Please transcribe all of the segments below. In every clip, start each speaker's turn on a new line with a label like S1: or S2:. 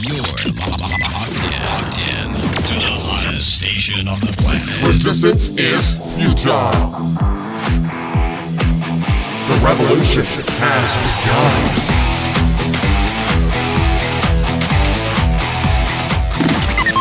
S1: You're locked in to the hottest station on the planet.
S2: Resistance is futile. The revolution has begun.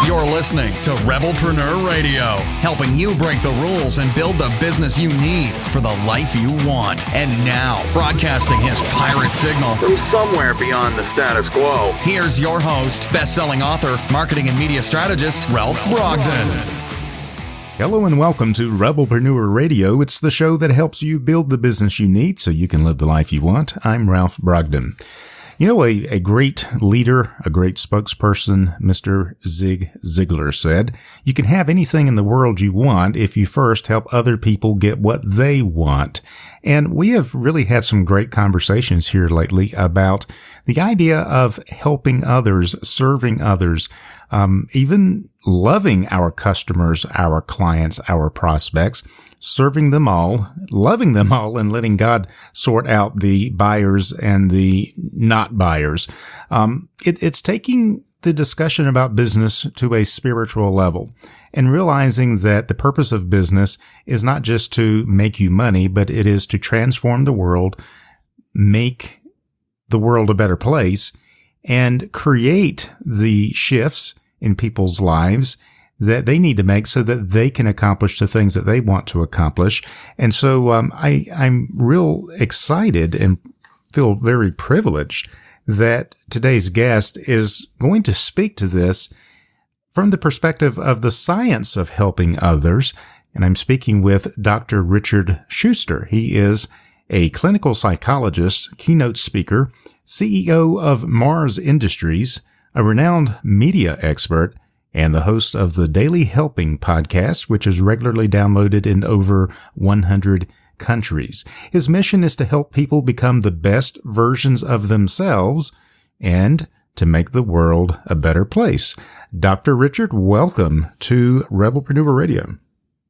S3: You're listening to Rebelpreneur Radio, helping you break the rules and build the business you need for the life you want. And now, broadcasting his pirate signal
S4: from somewhere beyond the status quo,
S3: here's your host, best-selling author, marketing and media strategist, Ralph Brogden.
S5: Hello and welcome to Rebelpreneur Radio. It's the show that helps you build the business you need so you can live the life you want. I'm Ralph Brogden. You know, a great leader, a great spokesperson, Mr. Zig Ziglar said, you can have anything in the world you want if you first help other people get what they want. And we have really had some great conversations here lately about the idea of helping others, serving others, even loving our customers, our clients, our prospects, serving them all, loving them all, and letting God sort out the buyers and the not buyers. It's taking the discussion about business to a spiritual level and realizing that the purpose of business is not just to make you money, but it is to transform the world, make the world a better place, and create the shifts in people's lives that they need to make so that they can accomplish the things that they want to accomplish. And so I'm real excited and feel very privileged that today's guest is going to speak to this from the perspective of the science of helping others. And I'm speaking with Dr. Richard Shuster. He is a clinical psychologist, keynote speaker, CEO of Mars Industries, a renowned media expert, and the host of the Daily Helping podcast, which is regularly downloaded in over 100 countries. His mission is to help people become the best versions of themselves and to make the world a better place. Dr. Richard, welcome to Rebelpreneur Radio.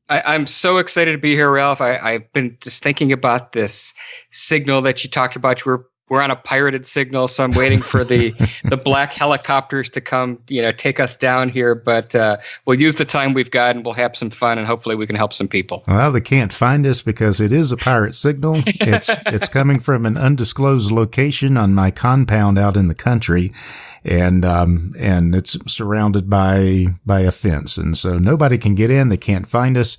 S6: I'm so excited to be here, Ralph. I've been just thinking about this signal that you talked about. We're on a pirated signal, so I'm waiting for the black helicopters to come, take us down here. But we'll use the time we've got, and we'll have some fun, and hopefully we can help some people.
S5: Well, they can't find us because it is a pirate signal. It's coming from an undisclosed location on my compound out in the country, and it's surrounded by a fence, and so nobody can get in. They can't find us.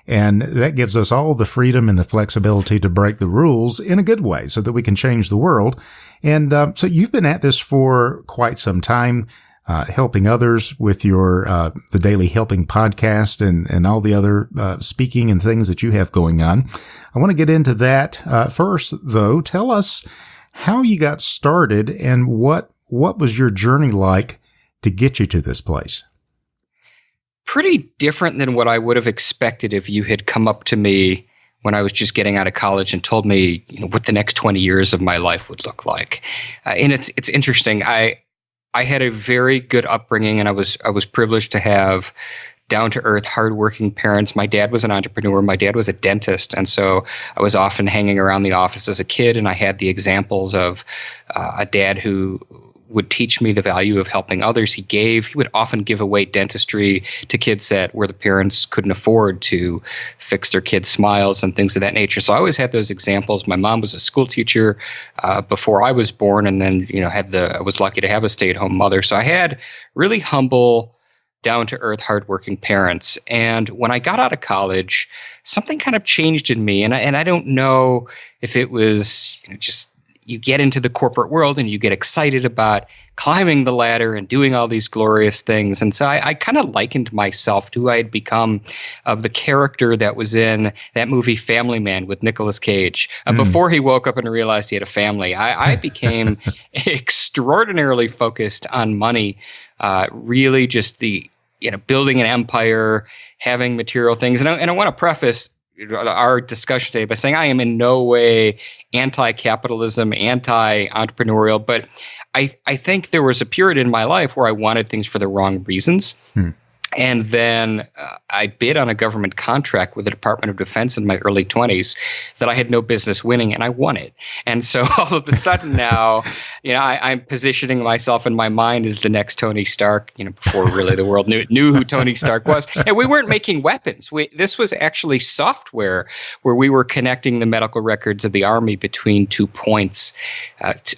S5: And that gives us all the freedom and the flexibility to break the rules in a good way so that we can change the world. And so you've been at this for quite some time, helping others with your the Daily Helping podcast and all the other speaking and things that you have going on. I want to get into that. First, though, tell us how you got started and what was your journey like to get you to this place?
S6: Pretty different than what I would have expected if you had come up to me when I was just getting out of college and told me, what the next 20 years of my life would look like. And it's interesting. I had a very good upbringing, and I was privileged to have down-to-earth, hardworking parents. My dad was an entrepreneur. My dad was a dentist, and so I was often hanging around the office as a kid, and I had the examples of a dad who would teach me the value of helping others. He would often give away dentistry to kids where the parents couldn't afford to fix their kids' smiles and things of that nature. So I always had those examples. My mom was a school teacher before I was born, and then I was lucky to have a stay-at-home mother. So I had really humble, down-to-earth, hardworking parents. And when I got out of college, something kind of changed in me, and I don't know if it was just you get into the corporate world and you get excited about climbing the ladder and doing all these glorious things. And so I kind of likened myself to who I had become of the character that was in that movie Family Man with Nicolas Cage. Before he woke up and realized he had a family, I became extraordinarily focused on money, really just building an empire, having material things. And I want to preface our discussion today by saying I am in no way anti-capitalism, anti-entrepreneurial, but I think there was a period in my life where I wanted things for the wrong reasons. And then I bid on a government contract with the Department of Defense in my early 20s that I had no business winning, and I won it. And so all of a sudden now, I'm positioning myself in my mind as the next Tony Stark, before really the world knew who Tony Stark was. And we weren't making weapons. This was actually software where we were connecting the medical records of the Army between 2 points,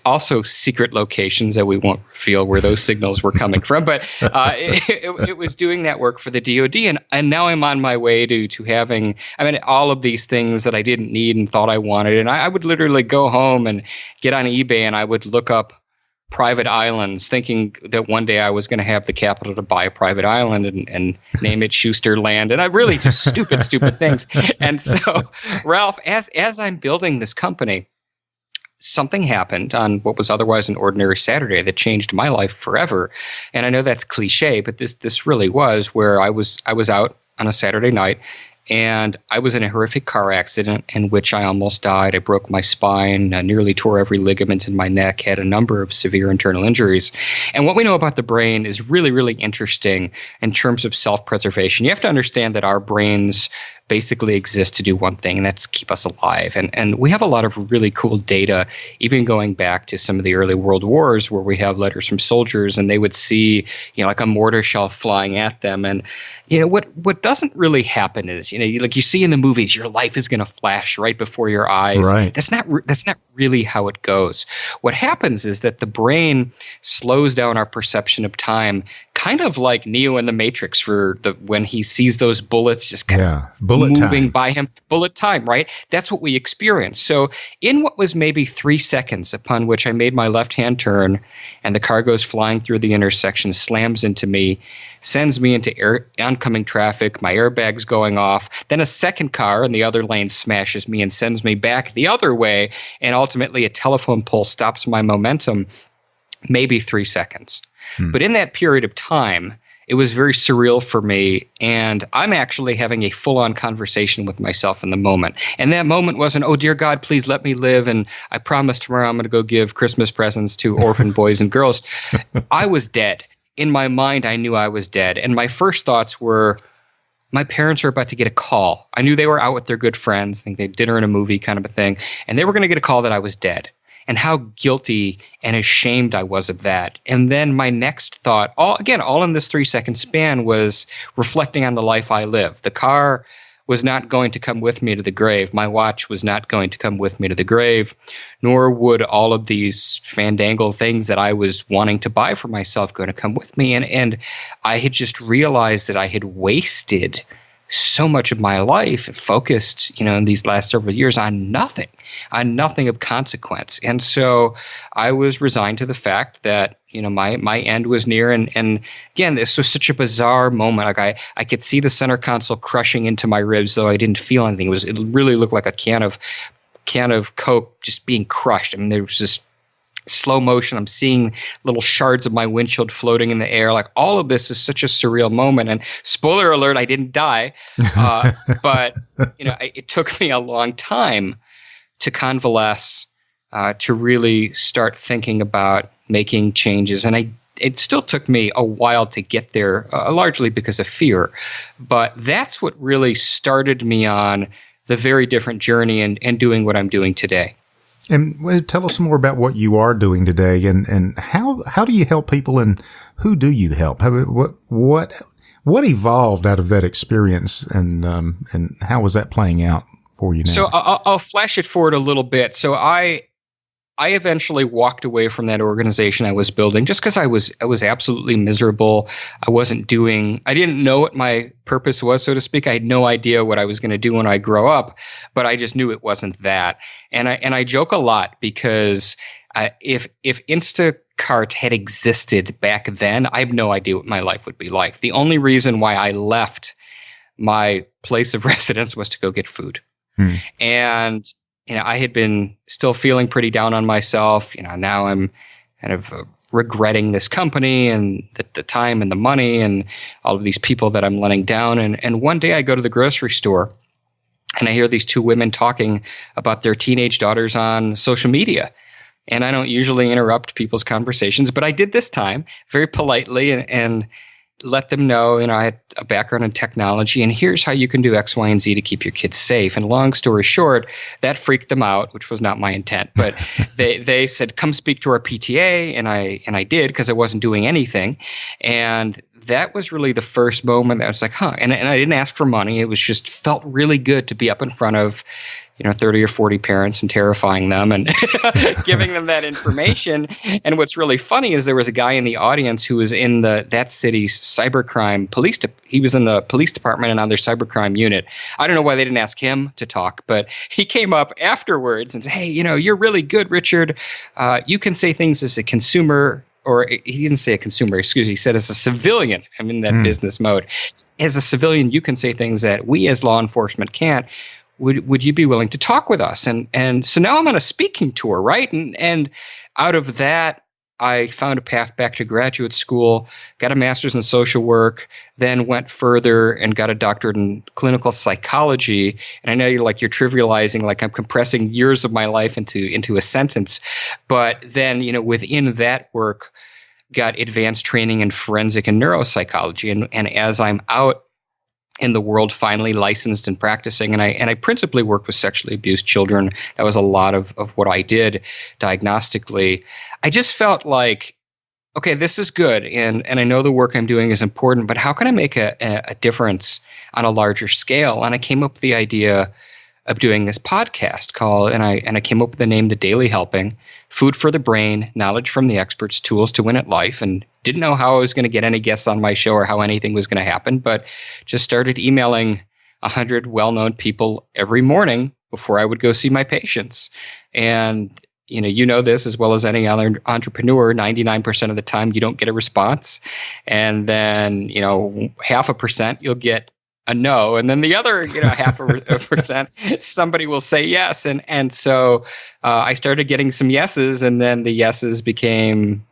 S6: also secret locations that we won't reveal where those signals were coming from. But it was doing that work for the DoD. And now I'm on my way to having, all of these things that I didn't need and thought I wanted. And I would literally go home and get on eBay and I would look up private islands, thinking that one day I was going to have the capital to buy a private island and name it Shuster Land. And I really just stupid things. And so, Ralph, as I'm building this company, something happened on what was otherwise an ordinary Saturday that changed my life forever. And I know that's cliche, but this really was, where I was out on a Saturday night, and I was in a horrific car accident in which I almost died. I broke my spine, nearly tore every ligament in my neck, had a number of severe internal injuries. And what we know about the brain is really, really interesting in terms of self-preservation. You have to understand that our brains basically exist to do one thing, and that's keep us alive. And we have a lot of really cool data, even going back to some of the early world wars, where we have letters from soldiers and they would see, like a mortar shell flying at them. And, what doesn't really happen is, like you see in the movies, your life is going to flash right before your eyes.
S5: Right.
S6: That's not really how it goes. What happens is that the brain slows down our perception of time, kind of like Neo in the Matrix when he sees those bullets just kind of moving
S5: time
S6: by him. Bullet time, right? That's what we experience. So in what was maybe 3 seconds, upon which I made my left-hand turn and the car goes flying through the intersection, slams into me, sends me into oncoming traffic, my airbag's going off, then a second car in the other lane smashes me and sends me back the other way, and ultimately a telephone pole stops my momentum, maybe 3 seconds. But in that period of time, it was very surreal for me, and I'm actually having a full-on conversation with myself in the moment. And that moment wasn't, oh, dear God, please let me live, and I promise tomorrow I'm going to go give Christmas presents to orphan boys and girls. I was dead. In my mind, I knew I was dead. And my first thoughts were, my parents are about to get a call. I knew they were out with their good friends. I think they had dinner and a movie kind of a thing. And they were going to get a call that I was dead. And how guilty and ashamed I was of that. And then my next thought, all in this 3 second span, was reflecting on the life I lived. The car was not going to come with me to the grave. My watch was not going to come with me to the grave, nor would all of these fandangled things that I was wanting to buy for myself going to come with me. And I had just realized that I had wasted so much of my life focused, in these last several years on nothing of consequence. And so I was resigned to the fact that, my end was near. And again, this was such a bizarre moment. Like I could see the center console crushing into my ribs, though I didn't feel anything. It really looked like a can of Coke just being crushed. There was just slow motion. I'm seeing little shards of my windshield floating in the air. Like, all of this is such a surreal moment. And spoiler alert, I didn't die. But, it took me a long time to convalesce, to really start thinking about making changes. And it still took me a while to get there, largely because of fear. But that's what really started me on the very different journey and doing what I'm doing today.
S5: And tell us more about what you are doing today, and how do you help people, and who do you help? What evolved out of that experience, and how was that playing out for you now?
S6: So I'll flash it forward a little bit. So I eventually walked away from that organization I was building just because I was absolutely miserable. I didn't know what my purpose was, so to speak. I had no idea what I was going to do when I grow up, but I just knew it wasn't that. And I joke a lot because if Instacart had existed back then, I have no idea what my life would be like. The only reason why I left my place of residence was to go get food. And I had been still feeling pretty down on myself. Now I'm kind of regretting this company and the time and the money and all of these people that I'm letting down. And one day I go to the grocery store and I hear these two women talking about their teenage daughters on social media. And I don't usually interrupt people's conversations, but I did this time very politely and let them know, I had a background in technology, and here's how you can do X, Y, and Z to keep your kids safe. And long story short, that freaked them out, which was not my intent. But they said, come speak to our PTA, and I did, because I wasn't doing anything. And that was really the first moment that I was like, huh. And I didn't ask for money. It was just felt really good to be up in front of 30 or 40 parents and terrifying them and giving them that information. And what's really funny is there was a guy in the audience who was in that city's cybercrime police. He was in the police department and on their cybercrime unit. I don't know why they didn't ask him to talk, but he came up afterwards and said, hey, you're really good, Richard. You can say things as a consumer, or he didn't say a consumer, excuse me. He said as a civilian. I'm in that business mode. As a civilian, you can say things that we as law enforcement can't. Would you be willing to talk with us? And so now I'm on a speaking tour, right? And out of that, I found a path back to graduate school, got a master's in social work, then went further and got a doctorate in clinical psychology. And I know you're trivializing, like I'm compressing years of my life into a sentence. But then, within that work, got advanced training in forensic and neuropsychology. And as I'm out in the world, finally licensed and practicing, and I principally work with sexually abused children. That was a lot of what I did diagnostically. I just felt like, okay, this is good, and I know the work I'm doing is important, but how can I make a difference on a larger scale? And I came up with the idea of doing this podcast and I came up with the name The Daily Helping: Food for the Brain, Knowledge from the Experts, Tools to Win at Life. And didn't know how I was going to get any guests on my show or how anything was going to happen, but just started emailing 100 well-known people every morning before I would go see my patients. And you know this as well as any other entrepreneur, 99% of the time you don't get a response. And then, 0.5% you'll get a no, and then the other, 0.5% somebody will say yes, and so I started getting some yeses, and then the yeses became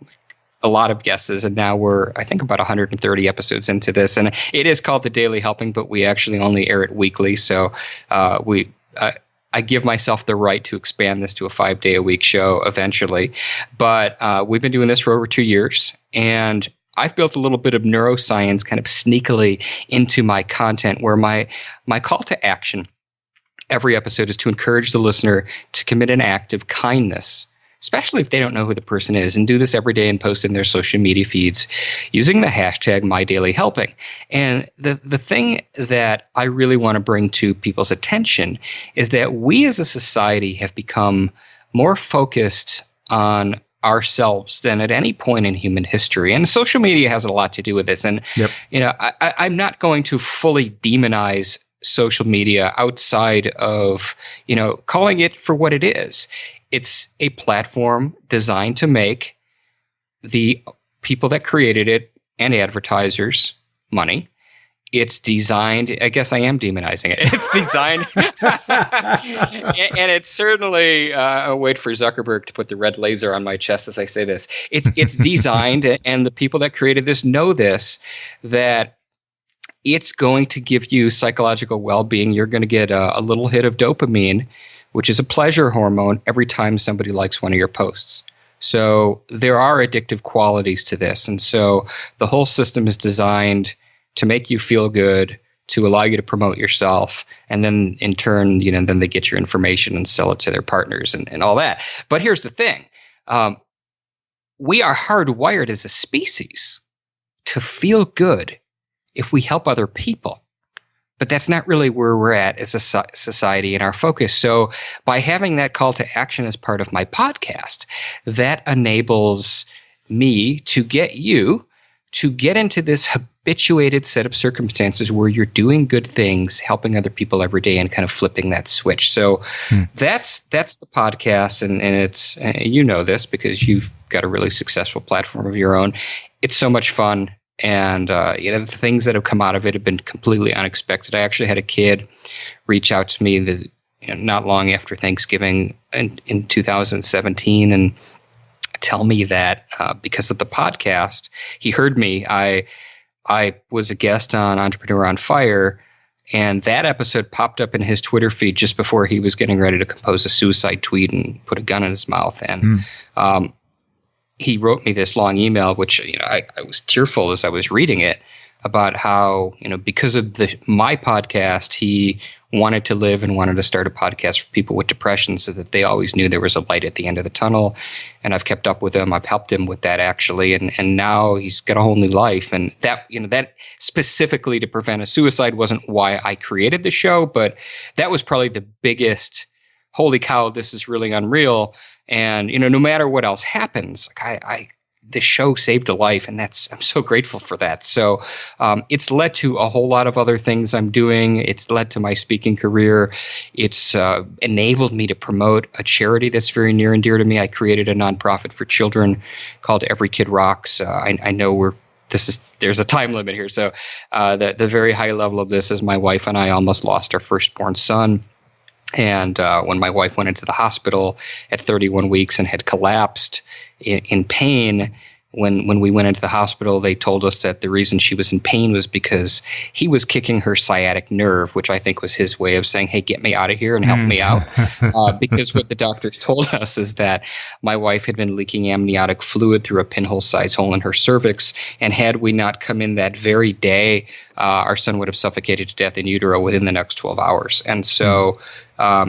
S6: a lot of yeses, and now we're, I think, about 130 episodes into this, and it is called The Daily Helping, but we actually only air it weekly, so I give myself the right to expand this to a 5-day-a-week show eventually, but we've been doing this for over 2 years, and I've built a little bit of neuroscience kind of sneakily into my content, where my call to action every episode is to encourage the listener to commit an act of kindness, especially if they don't know who the person is, and do this every day and post in their social media feeds using the hashtag #MyDailyHelping. And the thing that I really want to bring to people's attention is that we as a society have become more focused on ourselves than at any point in human history. And social media has a lot to do with this. And, I'm not going to fully demonize social media outside of, calling it for what it is. It's a platform designed to make the people that created it and advertisers money. It's designed, I guess I am demonizing it. It's designed, and it's certainly a wait for Zuckerberg to put the red laser on my chest as I say this. It's designed, and the people that created this know this, that it's going to give you psychological well-being. You're going to get a little hit of dopamine, which is a pleasure hormone, every time somebody likes one of your posts. So there are addictive qualities to this. And so the whole system is designed to make you feel good, to allow you to promote yourself, and then in turn, then they get your information and sell it to their partners and all that. But here's the thing. We are hardwired as a species to feel good if we help other people. But that's not really where we're at as a society in our focus. So by having that call to action as part of my podcast, that enables me to get you to get into this habituated set of circumstances where you're doing good things, helping other people every day, and kind of flipping that switch. So that's the podcast, and it's this because you've got a really successful platform of your own. It's so much fun, and the things that have come out of it have been completely unexpected. I actually had a kid reach out to me not long after Thanksgiving in 2017, and tell me that because of the podcast, he heard me. I was a guest on Entrepreneur on Fire, and that episode popped up in his Twitter feed just before he was getting ready to compose a suicide tweet and put a gun in his mouth. And he wrote me this long email, which I was tearful as I was reading it. about how, because of my podcast, he wanted to live and wanted to start a podcast for people with depression so that they always knew there was a light at the end of the tunnel. And I've kept up with him. I've helped him with that, actually. And now he's got a whole new life. And that, that specifically to prevent a suicide wasn't why I created the show, but that was probably the biggest, holy cow, this is really unreal. And, no matter what else happens, the show saved a life, and I'm so grateful for that. So it's led to a whole lot of other things I'm doing. It's led to my speaking career. It's enabled me to promote a charity that's very near and dear to me. I created a nonprofit for children called Every Kid Rocks. I know there's a time limit here. So the very high level of this is my wife and I almost lost our firstborn son. And when my wife went into the hospital at 31 weeks and had collapsed in pain, when we went into the hospital, they told us that the reason she was in pain was because he was kicking her sciatic nerve, which I think was his way of saying, hey, get me out of here and help me out. Because what the doctors told us is that my wife had been leaking amniotic fluid through a pinhole-sized hole in her cervix. And had we not come in that very day, our son would have suffocated to death in utero within the next 12 hours. And so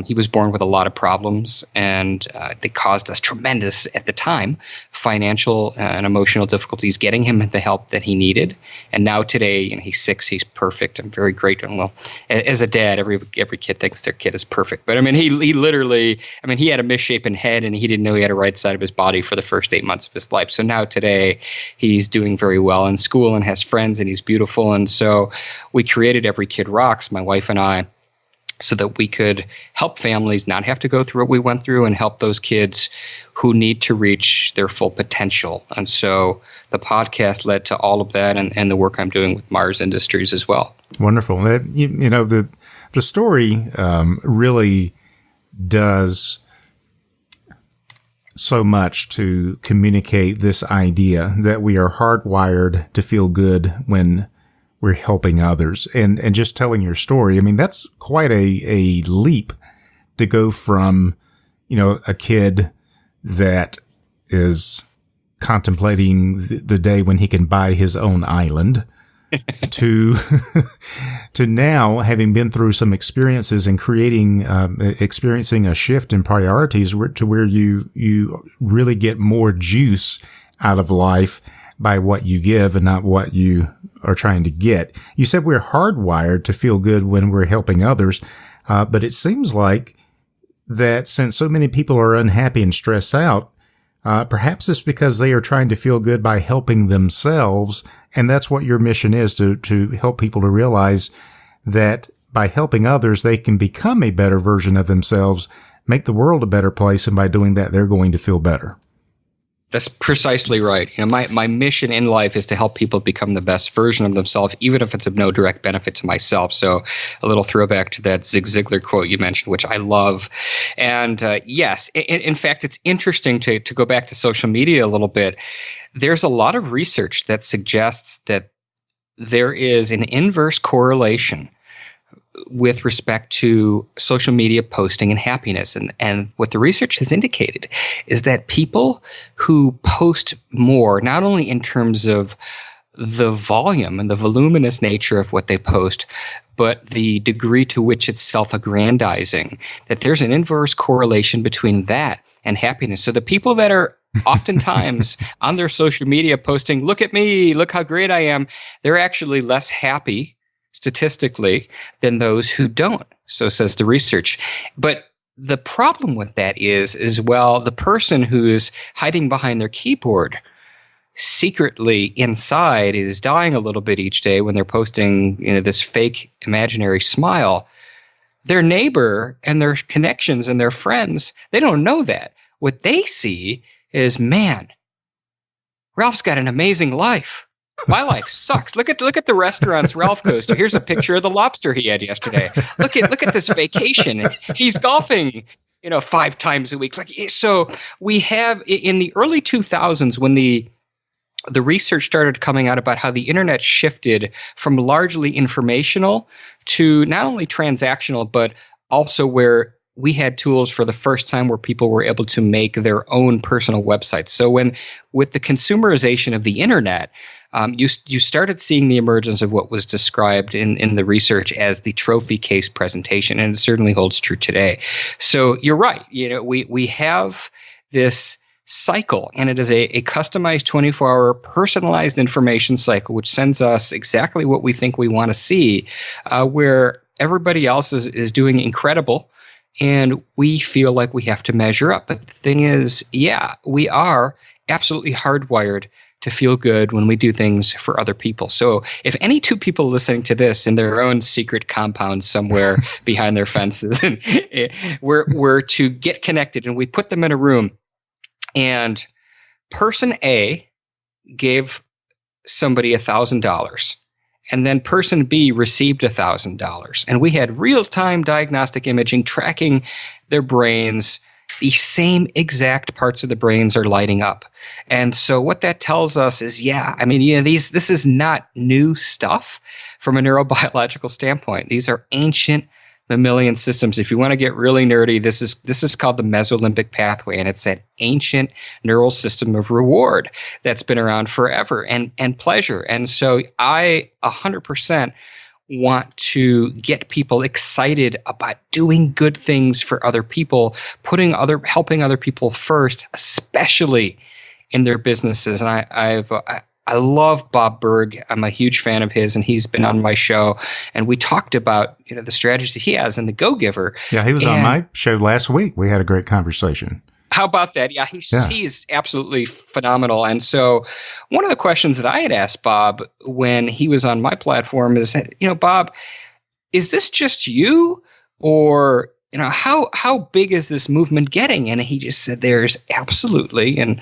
S6: he was born with a lot of problems, and they caused us tremendous, at the time, financial and emotional difficulties getting him the help that he needed. And now today, he's 6, he's perfect. I'm very grateful. Well, as a dad, every kid thinks their kid is perfect. But he literally, he had a misshapen head, and he didn't know he had a right side of his body for the first 8 months of his life. So now today, he's doing very well in school and has friends, and he's beautiful. And so we created Every Kid Rocks, my wife and I, so that we could help families not have to go through what we went through and help those kids who need to reach their full potential. And so the podcast led to all of that and the work I'm doing with Mars Industries as well.
S5: Wonderful. The story really does so much to communicate this idea that we are hardwired to feel good when we're helping others. And just telling your story, that's quite a leap to go from, a kid that is contemplating the day when he can buy his own island to now having been through some experiences and experiencing a shift in priorities to where you really get more juice out of life by what you give and not what you are trying to get. You said we're hardwired to feel good when we're helping others, but it seems like that since so many people are unhappy and stressed out, perhaps it's because they are trying to feel good by helping themselves, and that's what your mission is, to help people to realize that by helping others, they can become a better version of themselves, make the world a better place, and by doing that, they're going to feel better.
S6: That's precisely right. My mission in life is to help people become the best version of themselves, even if it's of no direct benefit to myself. So a little throwback to that Zig Ziglar quote you mentioned, which I love. And yes, in fact, it's interesting to go back to social media a little bit. There's a lot of research that suggests that there is an inverse correlation with respect to social media posting and happiness. And what the research has indicated is that people who post more, not only in terms of the volume and the voluminous nature of what they post, but the degree to which it's self-aggrandizing, that there's an inverse correlation between that and happiness. So the people that are oftentimes on their social media posting, look at me, look how great I am, they're actually less happy statistically than those who don't. So says the research. But the problem with that is well, the person who's hiding behind their keyboard secretly inside is dying a little bit each day when they're posting, this fake imaginary smile. Their neighbor and their connections and their friends, they don't know that. What they see is, man, Ralph's got an amazing life. My life sucks. Look at the restaurants Ralph goes to. Here's a picture of the lobster he had yesterday. Look at this vacation. He's golfing, 5 times a week. So we have in the early 2000s when the research started coming out about how the internet shifted from largely informational to not only transactional, but also where we had tools for the first time where people were able to make their own personal websites. So with the consumerization of the internet, you started seeing the emergence of what was described in the research as the trophy case presentation, and it certainly holds true today. So you're right. We have this cycle, and it is a customized 24-hour personalized information cycle, which sends us exactly what we think we want to see, where everybody else is doing incredible. And we feel like we have to measure up. But the thing is, we are absolutely hardwired to feel good when we do things for other people. So if any two people listening to this in their own secret compound somewhere behind their fences, and we're to get connected, and we put them in a room, and person A gave somebody $1,000. And then person B received $1,000. And we had real-time diagnostic imaging tracking their brains. The same exact parts of the brains are lighting up. And so what that tells us is, this is not new stuff from a neurobiological standpoint. These are ancient mammalian systems. If you want to get really nerdy, this is called the mesolimbic pathway, and it's that ancient neural system of reward that's been around forever and pleasure. And so I 100% want to get people excited about doing good things for other people, helping other people first, especially in their businesses. And I love Bob Berg. I'm a huge fan of his, and he's been on my show. And we talked about the strategies he has in the Go Giver.
S5: Yeah, he was on my show last week. We had a great conversation.
S6: How about that? Yeah, he's absolutely phenomenal. And so one of the questions that I had asked Bob when he was on my platform is, Bob, is this just you, or how big is this movement getting? And he just said, there's absolutely, and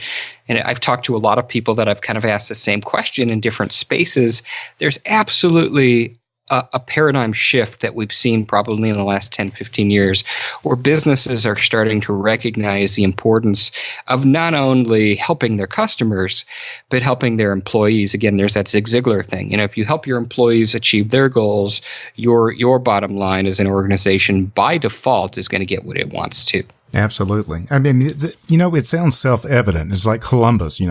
S6: I've talked to a lot of people that I've kind of asked the same question in different spaces. There's absolutely a paradigm shift that we've seen probably in the last 10, 15 years, where businesses are starting to recognize the importance of not only helping their customers, but helping their employees. Again, there's that Zig Ziglar thing. If you help your employees achieve their goals, your bottom line as an organization by default is going to get what it wants to.
S5: Absolutely. I mean, it sounds self-evident. It's like Columbus,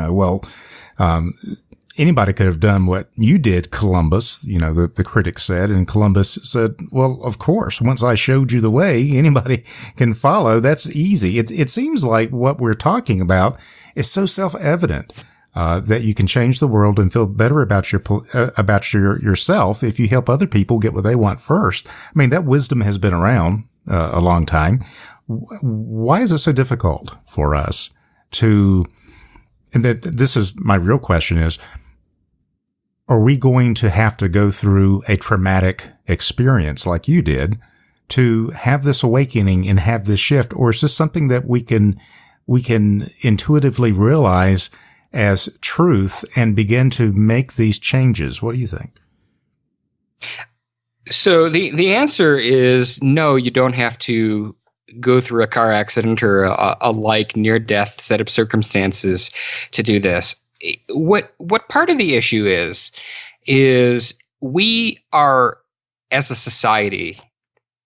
S5: anybody could have done what you did, Columbus, the critics said. And Columbus said, well, of course, once I showed you the way, anybody can follow. That's easy. It seems like what we're talking about is so self-evident that you can change the world and feel better about yourself if you help other people get what they want first. I mean, that wisdom has been around a long time. Why is it so difficult for us to, and this is my real question is, are we going to have to go through a traumatic experience like you did to have this awakening and have this shift? Or is this something that we can intuitively realize as truth and begin to make these changes? What do you think?
S6: So the answer is no, you don't have to go through a car accident or a like near-death set of circumstances to do this. What part of the issue is we are, as a society,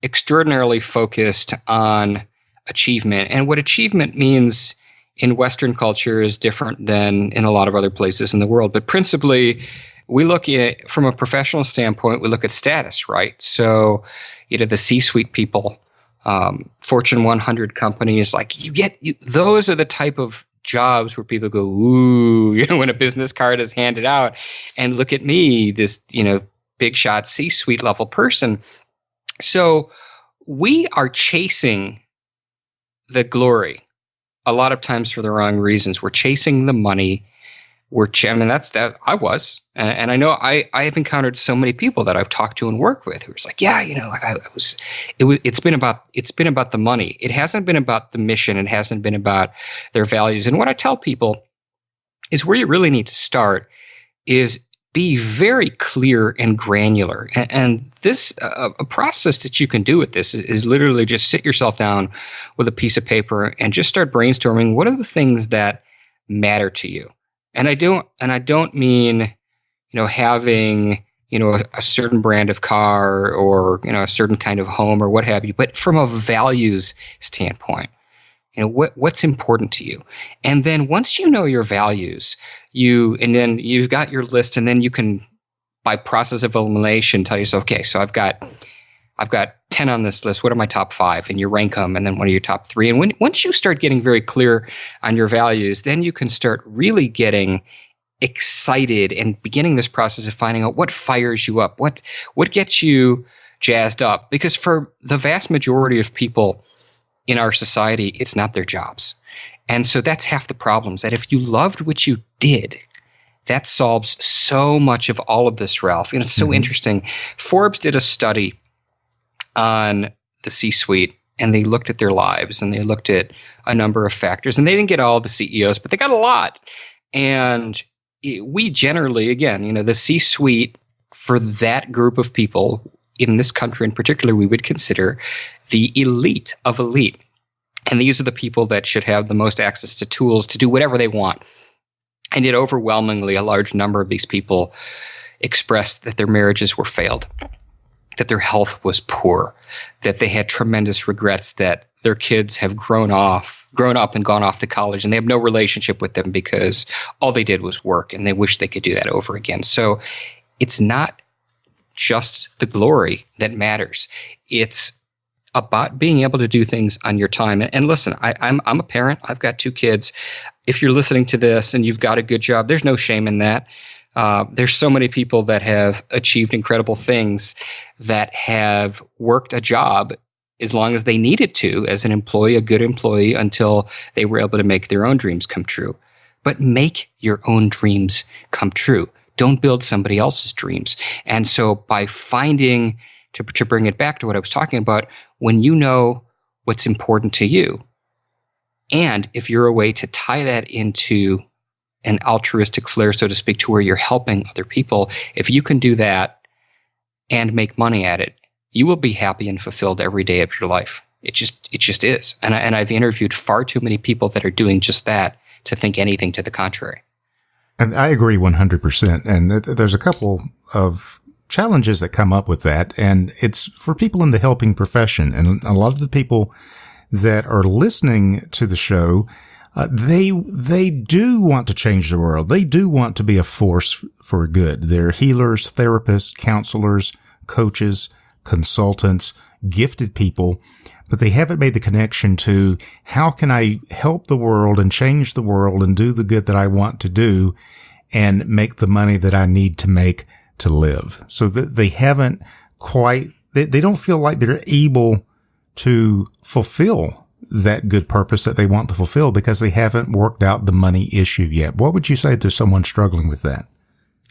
S6: extraordinarily focused on achievement. And what achievement means in Western culture is different than in a lot of other places in the world. But principally, we look at, from a professional standpoint, we look at status, right? So, the C-suite people, Fortune 100 companies, those are the type of jobs where people go, ooh, when a business card is handed out, and look at me, this, big shot C-suite level person. So we are chasing the glory a lot of times for the wrong reasons. We're chasing the money. That's that I was, and I know I have encountered so many people that I've talked to and worked with who was like, it's been about the money. It hasn't been about the mission. It hasn't been about their values. And what I tell people is where you really need to start is be very clear and granular. And this, a process that you can do with this is literally just sit yourself down with a piece of paper and just start brainstorming. What are the things that matter to you? And I don't mean, having, a certain brand of car or, a certain kind of home or what have you, but from a values standpoint. What's important to you. And then once you know your values, and then you've got your list, and then you can, by process of elimination, tell yourself, okay, so I've got 10 on this list. What are my top 5? And you rank them, and then what are your top 3? And once you start getting very clear on your values, then you can start really getting excited and beginning this process of finding out what fires you up, what gets you jazzed up. Because for the vast majority of people in our society, it's not their jobs. And so that's half the problems, that if you loved what you did, that solves so much of all of this, Ralph. And it's so interesting. Forbes did a study on the C-suite, and they looked at their lives, and they looked at a number of factors. And they didn't get all the CEOs, but they got a lot. And we generally, again, the C-suite, for that group of people in this country in particular, we would consider the elite of elite. And these are the people that should have the most access to tools to do whatever they want. And yet overwhelmingly, a large number of these people expressed that their marriages were failed, that their health was poor, that they had tremendous regrets that their kids have grown up and gone off to college, and they have no relationship with them because all they did was work, and they wish they could do that over again. So it's not just the glory that matters. It's about being able to do things on your time. And listen, I'm a parent. I've got 2 kids. If you're listening to this and you've got a good job, there's no shame in that. There's so many people that have achieved incredible things that have worked a job as long as they needed to as an employee, a good employee, until they were able to make their own dreams come true. But make your own dreams come true. Don't build somebody else's dreams. And so by finding, to bring it back to what I was talking about, when you know what's important to you, and if you're a way to tie that into an altruistic flair, so to speak, to where you're helping other people, if you can do that and make money at it, you will be happy and fulfilled every day of your life. It just is. And I've interviewed far too many people that are doing just that to think anything to the contrary.
S5: And I agree 100%. And there's a couple of challenges that come up with that. And it's for people in the helping profession. And a lot of the people that are listening to the show, they do want to change the world. They do want to be a force for good. They're healers, therapists, counselors, coaches, consultants, gifted people, but they haven't made the connection to how can I help the world and change the world and do the good that I want to do and make the money that I need to make to live. So that they haven't quite, they don't feel like they're able to fulfill that good purpose that they want to fulfill because they haven't worked out the money issue yet. What would you say to someone struggling with that?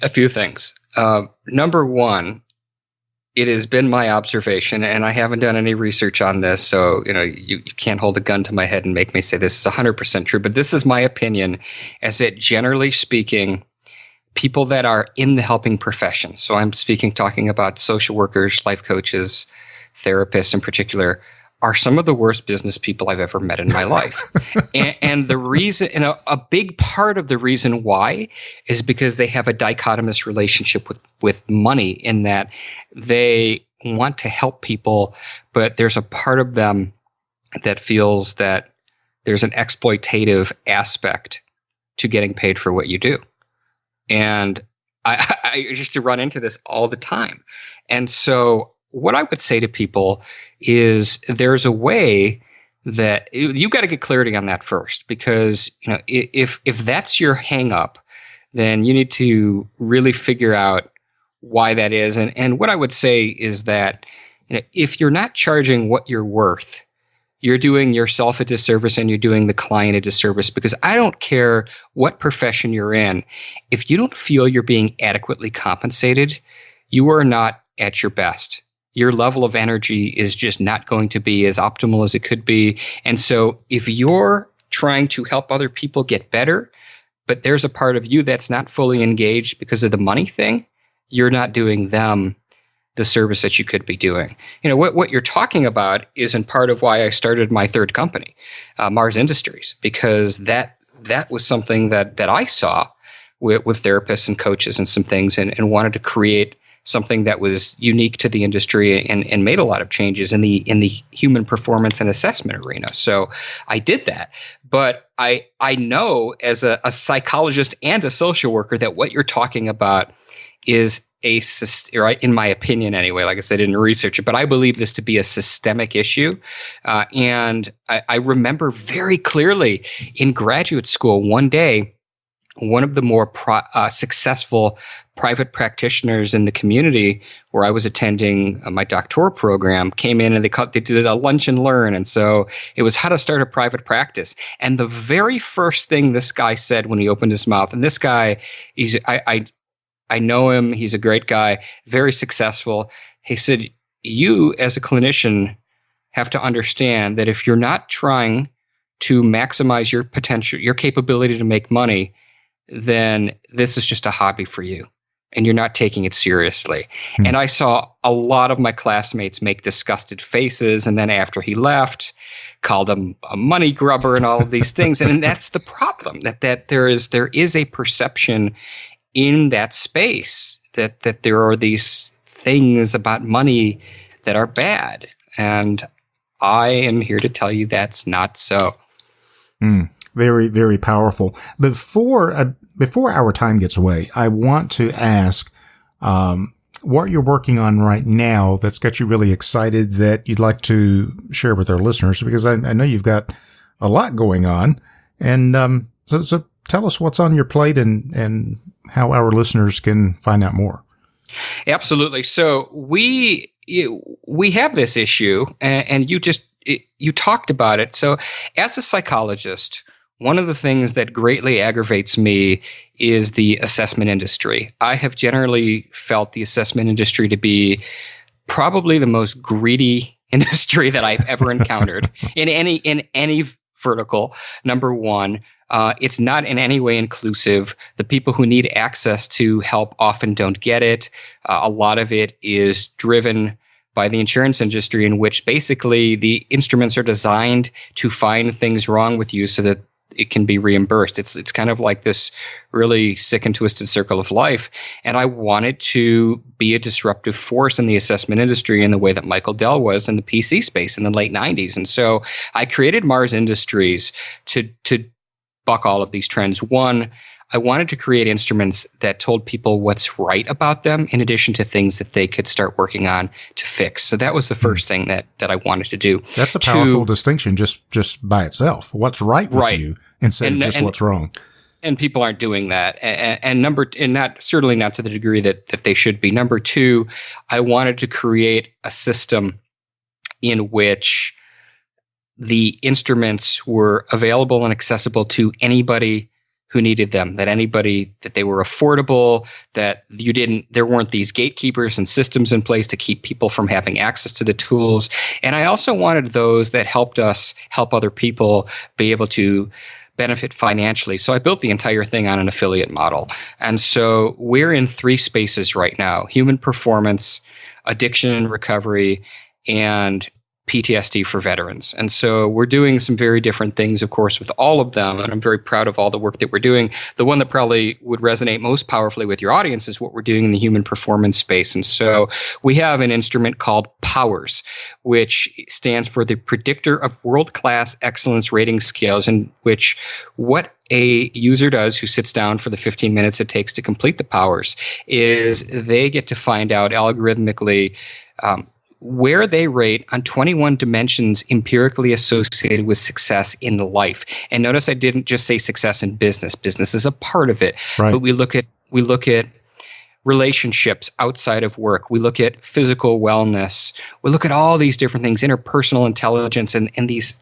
S6: A few things. Number one, it has been my observation, and I haven't done any research on this, so you can't hold a gun to my head and make me say this is 100% true, but this is my opinion, is that generally speaking, people that are in the helping profession, so I'm talking about social workers, life coaches, therapists in particular, are some of the worst business people I've ever met in my life. and the reason, a big part of the reason why is because they have a dichotomous relationship with money, in that they want to help people, but there's a part of them that feels that there's an exploitative aspect to getting paid for what you do. And I used to run into this all the time. And so what I would say to people is there's a way that you got to get clarity on that first, because if that's your hang up, then you need to really figure out why that is. And what I would say is that if you're not charging what you're worth, you're doing yourself a disservice and you're doing the client a disservice, because I don't care what profession you're in. If you don't feel you're being adequately compensated, you are not at your best. Your level of energy is just not going to be as optimal as it could be. And so if you're trying to help other people get better, but there's a part of you that's not fully engaged because of the money thing, you're not doing them the service that you could be doing. What you're talking about is in part of why I started my third company, Mars Industries, because that was something that I saw with therapists and coaches and some things, and wanted to create something that was unique to the industry and made a lot of changes in the human performance and assessment arena. So I did that. But I know as a psychologist and a social worker that what you're talking about is in my opinion anyway, like I said, I didn't research it, but I believe this to be a systemic issue. And I remember very clearly in graduate school one day, one of the more successful private practitioners in the community where I was attending my doctoral program came in and they did a lunch and learn. And so it was how to start a private practice. And the very first thing this guy said when he opened his mouth, and this guy, I know him, he's a great guy, very successful. He said, you as a clinician have to understand that if you're not trying to maximize your potential, your capability to make money, then this is just a hobby for you and you're not taking it seriously. And I saw a lot of my classmates make disgusted faces. And then after he left, called him a money grubber and all of these things. And that's the problem, that there is a perception in that space that there are these things about money that are bad. And I am here to tell you that's not so.
S5: Very, very powerful. Before our time gets away, I want to ask what you're working on right now that's got you really excited that you'd like to share with our listeners, because I know you've got a lot going on. And so tell us what's on your plate and how our listeners can find out more.
S6: Absolutely. So we have this issue, and you talked about it. So as a psychologist, one of the things that greatly aggravates me is the assessment industry. I have generally felt the assessment industry to be probably the most greedy industry that I've ever encountered in any vertical. Number one, it's not in any way inclusive. The people who need access to help often don't get it. A lot of it is driven by the insurance industry, in which basically the instruments are designed to find things wrong with you so that it can be reimbursed. It's kind of like this really sick and twisted circle of life. And I wanted to be a disruptive force in the assessment industry in the way that Michael Dell was in the PC space in the late 90s. And so I created Mars Industries to buck all of these trends. One, I wanted to create instruments that told people what's right about them, in addition to things that they could start working on to fix. So that was the first thing that I wanted to do.
S5: That's a powerful distinction just by itself. What's right with you instead of just what's wrong.
S6: And people aren't doing that. And certainly not to the degree that they should be. Number two, I wanted to create a system in which the instruments were available and accessible to anybody who needed them, that they were affordable, that there weren't these gatekeepers and systems in place to keep people from having access to the tools. And I also wanted those that helped us help other people be able to benefit financially. So I built the entire thing on an affiliate model. And so we're in 3 spaces right now: human performance, addiction and recovery, and PTSD for veterans. And so we're doing some very different things, of course, with all of them. And I'm very proud of all the work that we're doing. The one that probably would resonate most powerfully with your audience is what we're doing in the human performance space. And so we have an instrument called POWERS, which stands for the Predictor of World-Class Excellence Rating Scales, in which what a user does who sits down for the 15 minutes it takes to complete the POWERS is they get to find out algorithmically where they rate on 21 dimensions empirically associated with success in life. And notice I didn't just say success in business. Business is a part of it. Right. But we look at relationships outside of work. We look at physical wellness. We look at all these different things, interpersonal intelligence, and these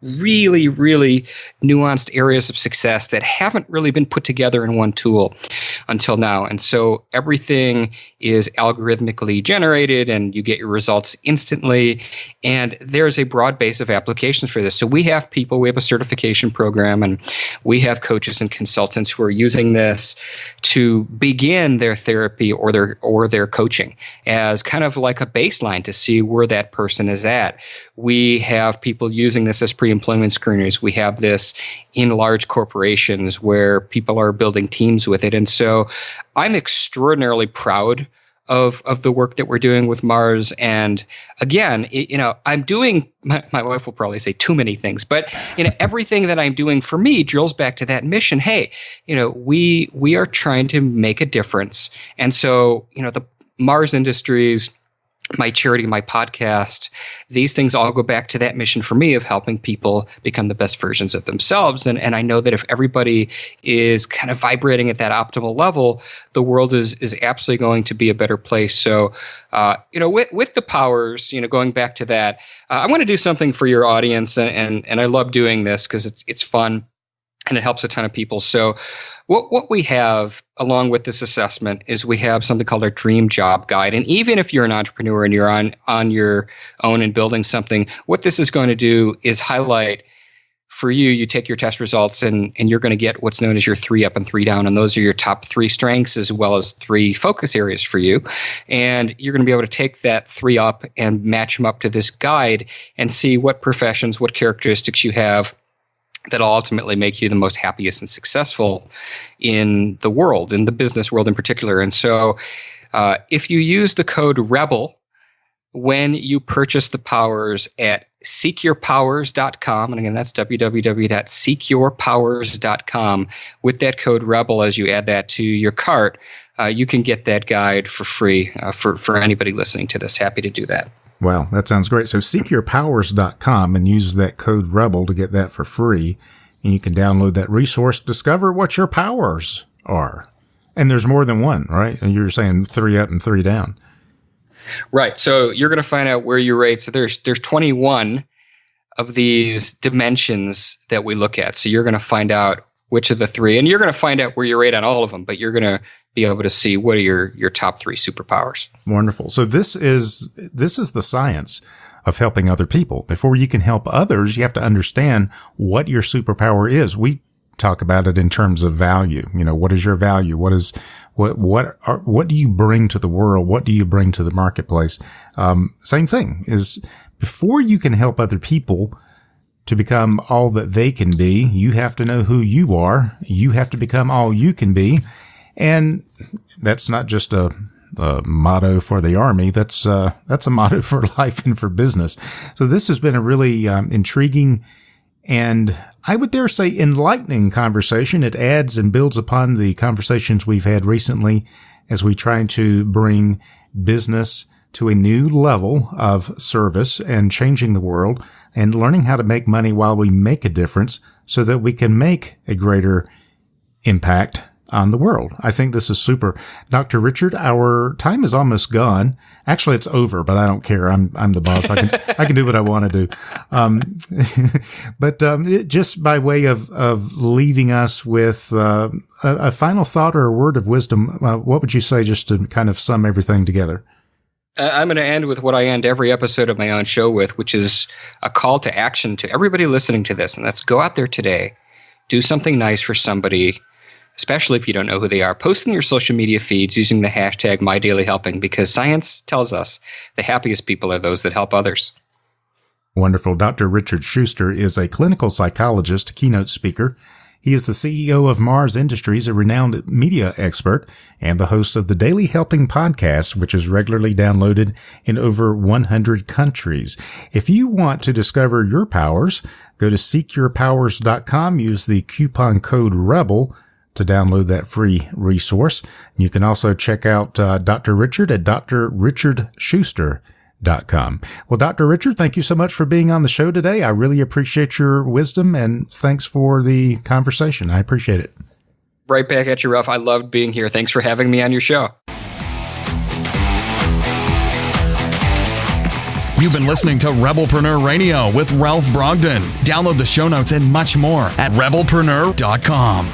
S6: really, really nuanced areas of success that haven't really been put together in one tool until now. And so everything is algorithmically generated and you get your results instantly. And there's a broad base of applications for this. So we have a certification program, and we have coaches and consultants who are using this to begin their therapy or their coaching as kind of like a baseline to see where that person is at. We have people using this as pre-employment screeners. We have this in large corporations where people are building teams with it. And so I'm extraordinarily proud of the work that we're doing with Mars. And again, I'm doing, my wife will probably say too many things, but everything that I'm doing for me drills back to that mission. Hey, we are trying to make a difference. And so, the Mars Industries, my charity, my podcast, these things all go back to that mission for me of helping people become the best versions of themselves. And I know that if everybody is kind of vibrating at that optimal level, the world is absolutely going to be a better place. So, with the powers, going back to that, I want to do something for your audience, and I love doing this because it's fun. And it helps a ton of people. So what we have along with this assessment is we have something called our Dream Job Guide. And even if you're an entrepreneur and you're on your own and building something, what this is going to do is highlight for you. You take your test results and you're going to get what's known as your 3 up and 3 down. And those are your top 3 strengths as well as 3 focus areas for you. And you're going to be able to take that 3 up and match them up to this guide and see what professions, what characteristics you have that'll ultimately make you the most happiest and successful in the world, in the business world in particular. And so if you use the code REBEL when you purchase the powers at seekyourpowers.com, and again, that's www.seekyourpowers.com, with that code REBEL, as you add that to your cart, you can get that guide for free for anybody listening to this. Happy to do that.
S5: Wow, that sounds great. So seekyourpowers.com and use that code REBEL to get that for free. And you can download that resource, discover what your powers are. And there's more than one, right? And you're saying 3 up and 3 down.
S6: Right. So you're going to find out where you rate. So there's 21 of these dimensions that we look at. So you're going to find out which of the 3, and you're going to find out where you rate on all of them, but you're going to be able to see what are your top 3 superpowers.
S5: Wonderful. So this is the science of helping other people. Before you can help others, you have to understand what your superpower is. We talk about it in terms of value. What is your value? What do you bring to the world? What do you bring to the marketplace? Same thing is before you can help other people to become all that they can be, you have to know who you are. You have to become all you can be. And that's not just a motto for the Army. That's a motto for life and for business. So this has been a really intriguing and I would dare say enlightening conversation. It adds and builds upon the conversations we've had recently as we try to bring business to a new level of service and changing the world and learning how to make money while we make a difference so that we can make a greater impact on the world. I think this is super. Dr. Richard, our time is almost gone. Actually, it's over, but I don't care. I'm the boss. I can do what I want to do. But just by way of leaving us with a final thought or a word of wisdom, what would you say just to kind of sum everything together?
S6: I'm going to end with what I end every episode of my own show with, which is a call to action to everybody listening to this. And that's go out there today, do something nice for somebody, especially if you don't know who they are. Post in your social media feeds using the hashtag MyDailyHelping, because science tells us the happiest people are those that help others.
S5: Wonderful. Dr. Richard Shuster is a clinical psychologist, keynote speaker. He is the CEO of Mars Industries, a renowned media expert, and the host of the Daily Helping podcast, which is regularly downloaded in over 100 countries. If you want to discover your powers, go to seekyourpowers.com, use the coupon code REBEL to download that free resource. You can also check out Dr. Richard at drrichardschuster.com. Well, Dr. Richard, thank you so much for being on the show today. I really appreciate your wisdom, and thanks for the conversation. I appreciate it.
S6: Right back at you, Ralph. I loved being here. Thanks for having me on your show.
S3: You've been listening to Rebelpreneur Radio with Ralph Brogden. Download the show notes and much more at rebelpreneur.com.